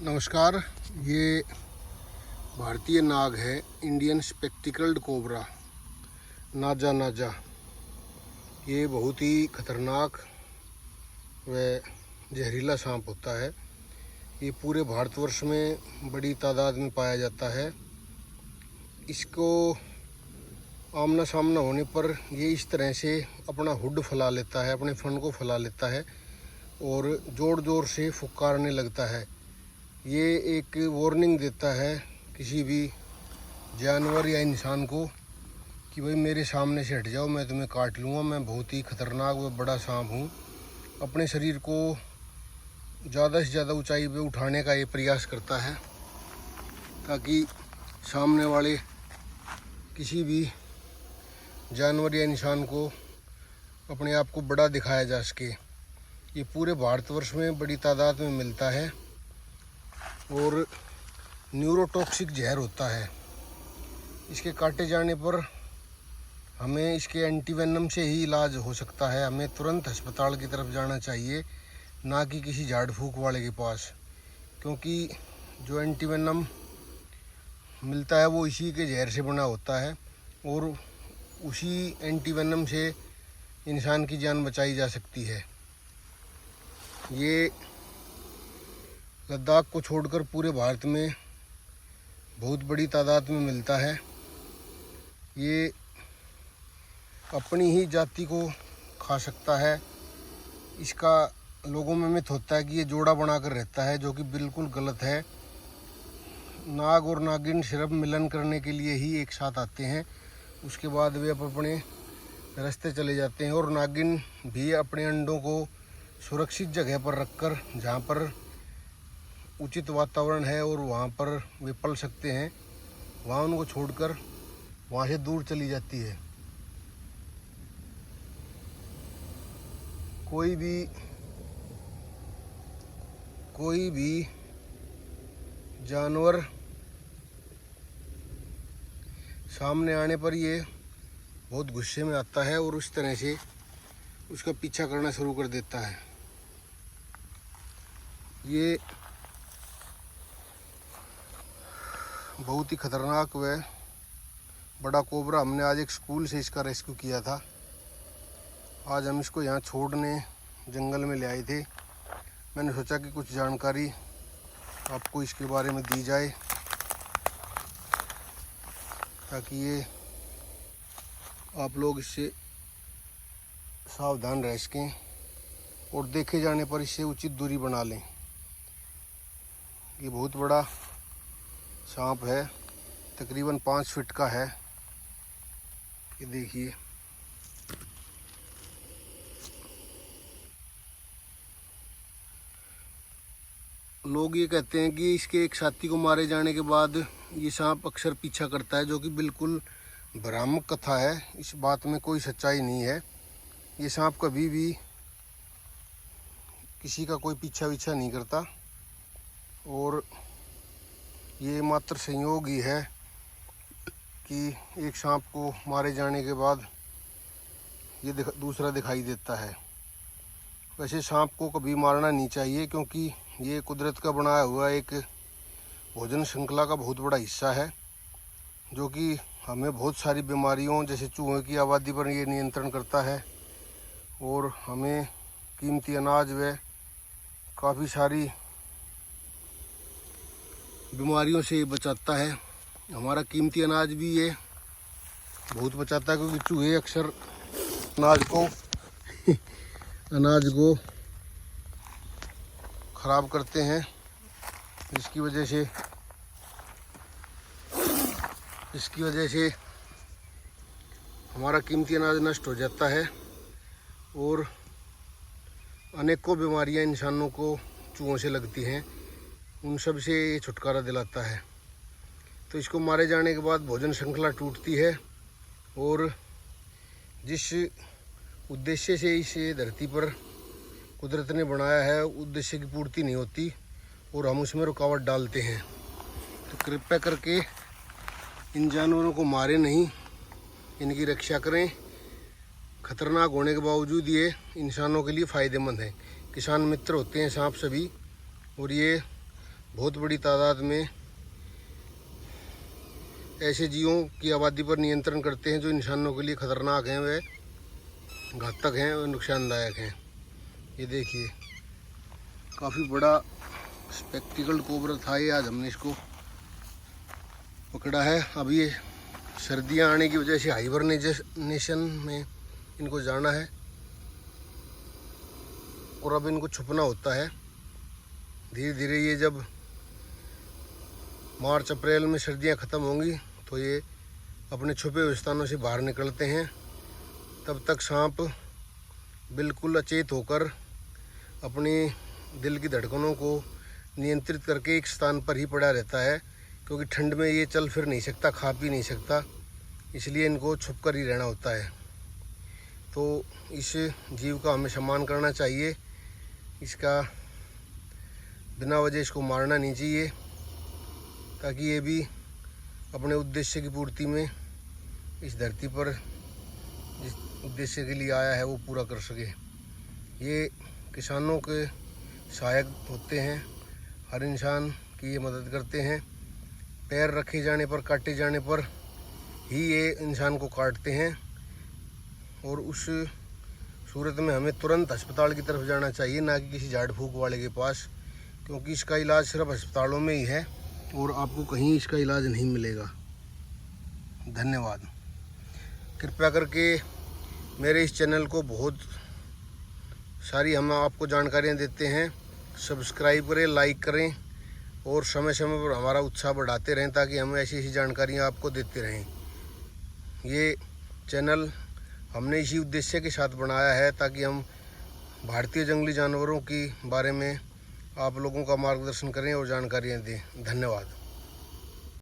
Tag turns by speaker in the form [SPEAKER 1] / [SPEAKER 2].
[SPEAKER 1] नमस्कार। ये भारतीय नाग है, इंडियन स्पेक्टिकल्ड कोबरा, नाजा नाजा। ये बहुत ही खतरनाक व जहरीला सांप होता है। ये पूरे भारतवर्ष में बड़ी तादाद में पाया जाता है। इसको आमना सामना होने पर ये इस तरह से अपना हुड फैला लेता है, अपने फन को फैला लेता है और ज़ोर ज़ोर से फुकारने लगता है। ये एक वार्निंग देता है किसी भी जानवर या इंसान को कि भाई मेरे सामने से हट जाओ, मैं तुम्हें काट लूँगा। मैं बहुत ही खतरनाक व बड़ा सांप हूँ। अपने शरीर को ज़्यादा से ज़्यादा ऊंचाई पे उठाने का ये प्रयास करता है ताकि सामने वाले किसी भी जानवर या इंसान को अपने आप को बड़ा दिखाया जा सके। ये पूरे भारतवर्ष में बड़ी तादाद में मिलता है और न्यूरोटॉक्सिक जहर होता है। इसके काटे जाने पर हमें इसके एंटीवेनम से ही इलाज हो सकता है। हमें तुरंत अस्पताल की तरफ जाना चाहिए, ना कि किसी झाड़ फूक वाले के पास, क्योंकि जो एंटीवेनम मिलता है वो इसी के जहर से बना होता है और उसी एंटीवेनम से इंसान की जान बचाई जा सकती है। ये लद्दाख को छोड़कर पूरे भारत में बहुत बड़ी तादाद में मिलता है। ये अपनी ही जाति को खा सकता है। इसका लोगों में मिथ होता है कि ये जोड़ा बनाकर रहता है, जो कि बिल्कुल गलत है। नाग और नागिन सिर्फ मिलन करने के लिए ही एक साथ आते हैं, उसके बाद वे अपने रास्ते चले जाते हैं। और नागिन भी अपने अंडों को सुरक्षित जगह पर रखकर, जहाँ पर उचित वातावरण है और वहाँ पर वे पल सकते हैं, वहाँ उनको छोड़कर वहाँ से दूर चली जाती है। कोई भी जानवर सामने आने पर ये बहुत गुस्से में आता है और उस तरह से उसका पीछा करना शुरू कर देता है। ये बहुत ही खतरनाक व बड़ा कोबरा। हमने आज एक स्कूल से इसका रेस्क्यू किया था। आज हम इसको यहाँ छोड़ने जंगल में ले आए थे। मैंने सोचा कि कुछ जानकारी आपको इसके बारे में दी जाए ताकि ये आप लोग इससे सावधान रह सकें और देखे जाने पर इससे उचित दूरी बना लें। ये बहुत बड़ा सांप है, तकरीबन 5 फीट का है। ये देखिए, लोग ये कहते हैं कि इसके एक साथी को मारे जाने के बाद ये सांप अक्सर पीछा करता है, जो कि बिल्कुल भ्रामक कथा है। इस बात में कोई सच्चाई नहीं है। ये सांप कभी भी किसी का कोई पीछा वीछा नहीं करता और ये मात्र संयोग ही है कि एक सांप को मारे जाने के बाद ये दूसरा दिखाई देता है। वैसे सांप को कभी मारना नहीं चाहिए, क्योंकि ये कुदरत का बनाया हुआ एक भोजन श्रृंखला का बहुत बड़ा हिस्सा है, जो कि हमें बहुत सारी बीमारियों जैसे चूहों की आबादी पर ये नियंत्रण करता है और हमें कीमती अनाज व काफ़ी सारी बीमारियों से बचाता है। हमारा कीमती अनाज भी ये बहुत बचाता है, क्योंकि चूहे अक्सर अनाज को ख़राब करते हैं, जिसकी वजह से हमारा कीमती अनाज नष्ट हो जाता है और अनेकों बीमारियां इंसानों को चूहों से लगती हैं। उन सब से ये छुटकारा दिलाता है। तो इसको मारे जाने के बाद भोजन श्रृंखला टूटती है और जिस उद्देश्य से इसे धरती पर कुदरत ने बनाया है, उद्देश्य की पूर्ति नहीं होती और हम उसमें रुकावट डालते हैं। तो कृपया करके इन जानवरों को मारें नहीं, इनकी रक्षा करें। खतरनाक होने के बावजूद ये इंसानों के लिए फ़ायदेमंद है। किसान मित्र होते हैं सांप सभी, और ये बहुत बड़ी तादाद में ऐसे जीवों की आबादी पर नियंत्रण करते हैं जो इंसानों के लिए खतरनाक हैं, वे घातक हैं और नुकसानदायक हैं। ये देखिए काफ़ी बड़ा स्पेक्टिकल्ड कोबरा था ये, आज हमने इसको पकड़ा है। अब ये सर्दियां आने की वजह से हाइबरनेशन में इनको जाना है और अब इनको छुपना होता है। धीरे धीरे ये जब मार्च अप्रैल में सर्दियां ख़त्म होंगी तो ये अपने छुपे हुए स्थानों से बाहर निकलते हैं। तब तक सांप बिल्कुल अचेत होकर अपनी दिल की धड़कनों को नियंत्रित करके एक स्थान पर ही पड़ा रहता है, क्योंकि ठंड में ये चल फिर नहीं सकता, खा पी नहीं सकता, इसलिए इनको छुप कर ही रहना होता है। तो इस जीव का हमें सम्मान करना चाहिए, इसका बिना वजह इसको मारना नहीं चाहिए, ताकि ये भी अपने उद्देश्य की पूर्ति में इस धरती पर जिस उद्देश्य के लिए आया है वो पूरा कर सके। ये किसानों के सहायक होते हैं, हर इंसान की ये मदद करते हैं। पैर रखे जाने पर, काटे जाने पर ही ये इंसान को काटते हैं और उस सूरत में हमें तुरंत अस्पताल की तरफ जाना चाहिए, ना कि किसी झाड़ फूक वाले के पास, क्योंकि इसका इलाज सिर्फ अस्पतालों में ही है और आपको कहीं इसका इलाज नहीं मिलेगा। धन्यवाद। कृपया करके मेरे इस चैनल को बहुत सारी हम आपको जानकारियाँ देते हैं, सब्सक्राइब करें, लाइक करें और समय समय पर हमारा उत्साह बढ़ाते रहें, ताकि हम ऐसी ऐसी जानकारियाँ आपको देते रहें। ये चैनल हमने इसी उद्देश्य के साथ बनाया है, ताकि हम भारतीय जंगली जानवरों के बारे में आप लोगों का मार्गदर्शन करें और जानकारियाँ दें। धन्यवाद।